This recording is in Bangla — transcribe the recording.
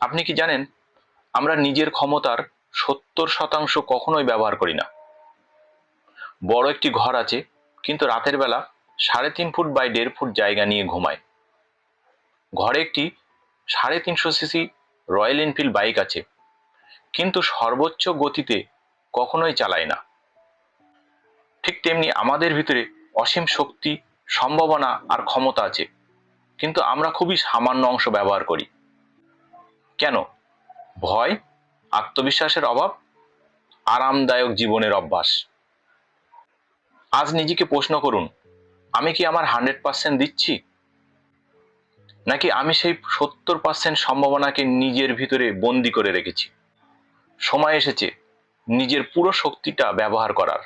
আপনি কি জানেন, আমরা নিজের ক্ষমতার 70% কখনোই ব্যবহার করি না। বড় একটি ঘর আছে, কিন্তু রাতের বেলা 3.5 ফুট বাই 1.5 ফুট জায়গা নিয়ে ঘুমায়। ঘরে একটি 350 সিসি রয়্যাল এনফিল্ড বাইক আছে, কিন্তু সর্বোচ্চ গতিতে কখনোই চালায় না। ঠিক তেমনি আমাদের ভিতরে অসীম শক্তি, সম্ভাবনা আর ক্ষমতা আছে, কিন্তু আমরা খুবই সামান্য অংশ ব্যবহার করি। কেন? ভয়, আত্মবিশ্বাসের অভাব, আরামদায়ক জীবনের অভ্যাস। আজ নিজেকে প্রশ্ন করুন, আমি কি আমার 100% দিচ্ছি, নাকি আমি সেই 70% সম্ভাবনাকে নিজের ভিতরে বন্দি করে রেখেছি? সময় এসেছে নিজের পুরো শক্তিটা ব্যবহার করার।